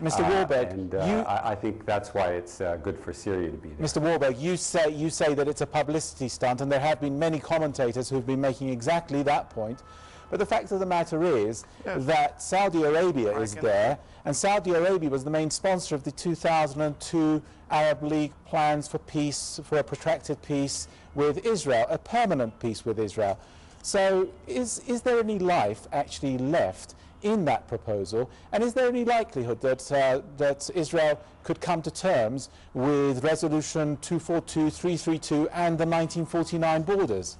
Mr. Walberg, and I think that's why it's good for Syria to be there. Mr. Walberg, you say that it's a publicity stunt, and there have been many commentators who have been making exactly that point. But the fact of the matter is that Saudi Arabia is there, and Saudi Arabia was the main sponsor of the 2002 Arab League plans for peace, for a protracted peace with Israel, a permanent peace with Israel. So is there any life actually left in that proposal, and is there any likelihood that that Israel could come to terms with Resolution 242, 332 and the 1949 borders?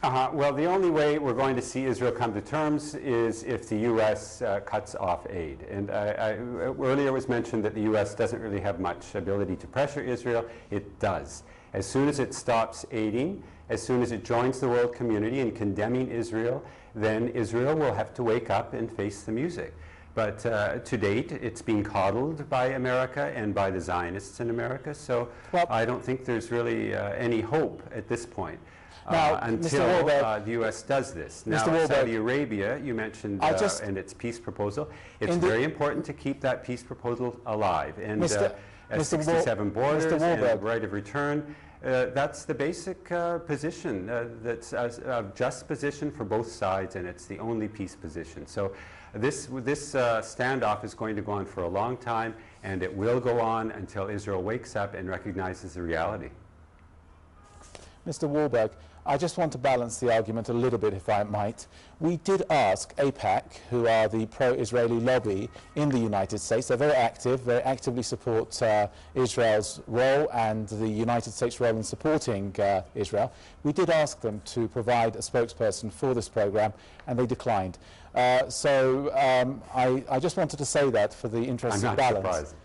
Well, the only way we're going to see Israel come to terms is if the U.S. Cuts off aid. And earlier it was mentioned that the U.S. doesn't really have much ability to pressure Israel. It does. As soon as it stops aiding, as soon as it joins the world community in condemning Israel, then Israel will have to wake up and face the music. But to date, it's been coddled by America and by the Zionists in America. So I don't think there's really any hope at this point. Now, until the U.S. does this. Now, Saudi Arabia, you mentioned, and its peace proposal, it's very important to keep that peace proposal alive. And 67 borders and the right of return, that's the basic position, that's a just position for both sides, and it's the only peace position. So this standoff is going to go on for a long time, and it will go on until Israel wakes up and recognizes the reality. Mr. Walberg, I just want to balance the argument a little bit, if I might. We did ask AIPAC, who are the pro-Israeli lobby in the United States. They're very active, very actively support Israel's role and the United States' role in supporting Israel. We did ask them to provide a spokesperson for this program, and they declined. I just wanted to say that for the interest of balance.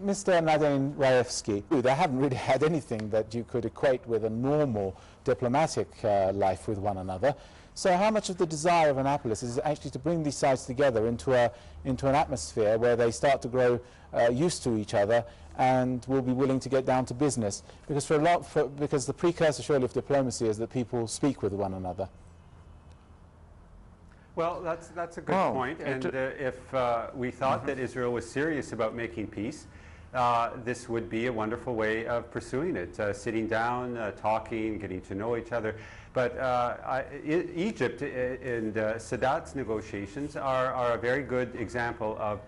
Mr. Nadine Rajewski, they haven't really had anything that you could equate with a normal diplomatic life with one another. So how much of the desire of Annapolis is actually to bring these sides together into an atmosphere where they start to grow used to each other and will be willing to get down to business? Because because the precursor surely of diplomacy is that people speak with one another. Well, that's a good point. And if we thought that Israel was serious about making peace, this would be a wonderful way of pursuing it, sitting down, talking, getting to know each other. But Egypt and Sadat's negotiations are a very good example of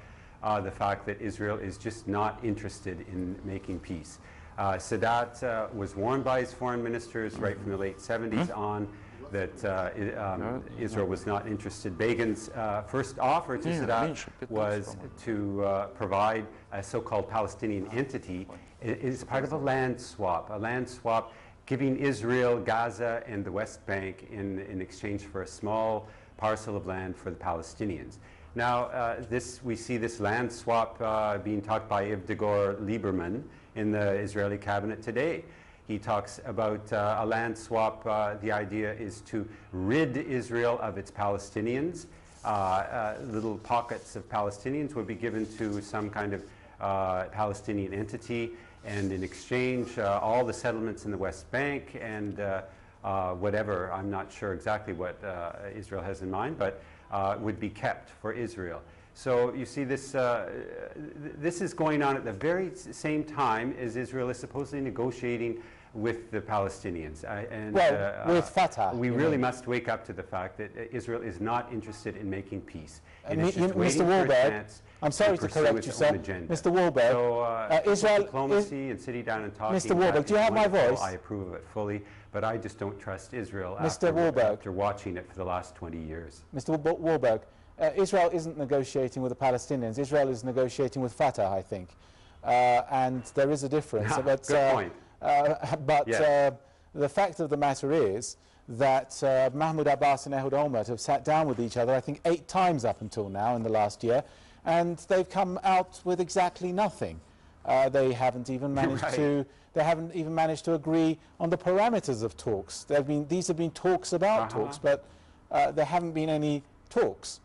the fact that Israel is just not interested in making peace. Sadat was warned by his foreign ministers right from the late 70s on that Israel was not interested. Begin's first offer to Sadat was to provide a so-called Palestinian entity. It is part of a land swap giving Israel Gaza and the West Bank in exchange for a small parcel of land for the Palestinians. Now, we see this land swap being talked by Avigdor Lieberman in the Israeli cabinet today. He talks about a land swap. The idea is to rid Israel of its Palestinians. Little pockets of Palestinians would be given to some kind of Palestinian entity, and in exchange, all the settlements in the West Bank and whatever, I'm not sure exactly what Israel has in mind, but would be kept for Israel. So you see this, this is going on at the very same time as Israel is supposedly negotiating with the Palestinians. With Fatah. We really must wake up to the fact that Israel is not interested in making peace. Mr. Walberg, I'm sorry to correct you, sir. Mr. Walberg, so, Israel diplomacy and sitting down and talking. Mr. Walberg, do you have my voice? I approve of it fully, but I just don't trust Israel Mr. Walberg, after watching it for the last 20 years. Mr. Walberg, Israel isn't negotiating with the Palestinians. Israel is negotiating with Fatah, I think. And there is a difference. Good point. The fact of the matter is that Mahmoud Abbas and Ehud Olmert have sat down with each other, I think 8 times up until now in the last year, and they've come out with exactly nothing. They haven't even managed to. They haven't even managed to agree on the parameters of talks. These have been talks about talks, but there haven't been any talks.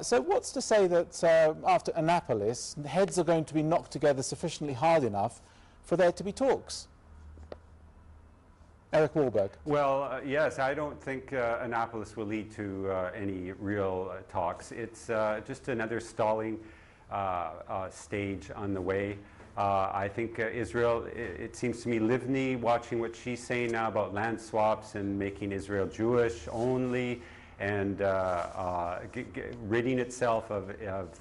So what's to say that after Annapolis, heads are going to be knocked together sufficiently hard enough for there to be talks? Eric Walberg. Well, yes, I don't think Annapolis will lead to any real talks. It's just another stalling stage on the way. I think Israel, it seems to me, Livni, watching what she's saying now about land swaps and making Israel Jewish only, and ridding itself of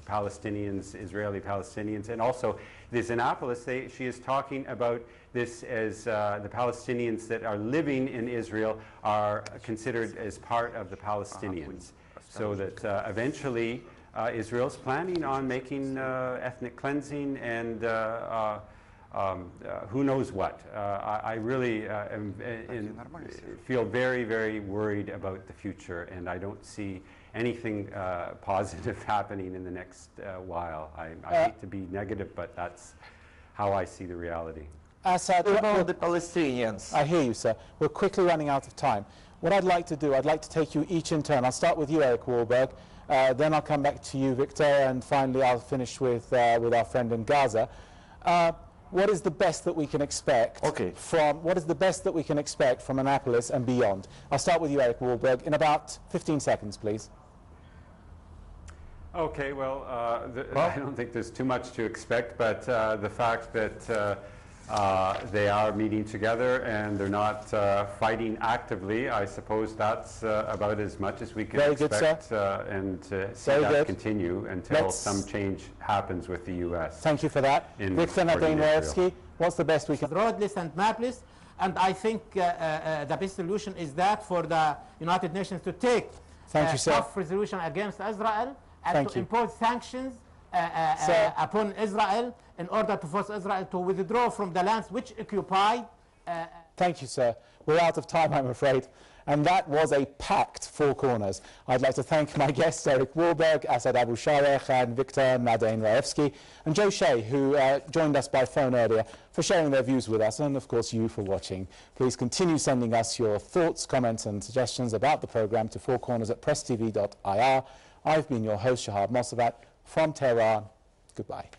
Palestinians, Israeli Palestinians. And also, this Annapolis, she is talking about this as the Palestinians that are living in Israel are considered as part of the Palestinians. So that eventually Israel's planning on making ethnic cleansing and who knows what. I really feel very, very worried about the future, and I don't see anything positive happening in the next while. I hate to be negative, but that's how I see the reality. Assad, about the Palestinians. I hear you, sir. We're quickly running out of time. What I'd like to do, I'd like to take you each in turn. I'll start with you, Eric Walberg. Then I'll come back to you, Victor, and finally I'll finish with our friend in Gaza. What is the best that we can expect from Annapolis and beyond? I'll start with you, Eric Walberg, in about 15 seconds, please. Okay, well, I don't think there's too much to expect, but the fact that they are meeting together and they're not fighting actively, I suppose that's about as much as we can expect, and see that continue until some change happens with the U.S. Thank you for that. Victor Nadine-Raevsky, what's the best we can... Roadless and mapless, and I think the best solution is that for the United Nations to take tough resolution against Israel and to impose sanctions upon Israel in order to force Israel to withdraw from the lands which occupied. Thank you, sir. We're out of time, I'm afraid. And that was a packed Four Corners. I'd like to thank my guests, Eric Walberg, Assad Abu Sharech, and Victor Nadine-Raevsky, and Joe Shea, who joined us by phone earlier, for sharing their views with us, and of course you for watching. Please continue sending us your thoughts, comments, and suggestions about the program to fourcorners@presstv.ir. I've been your host, Shahab Mossavat, from Tehran. Goodbye.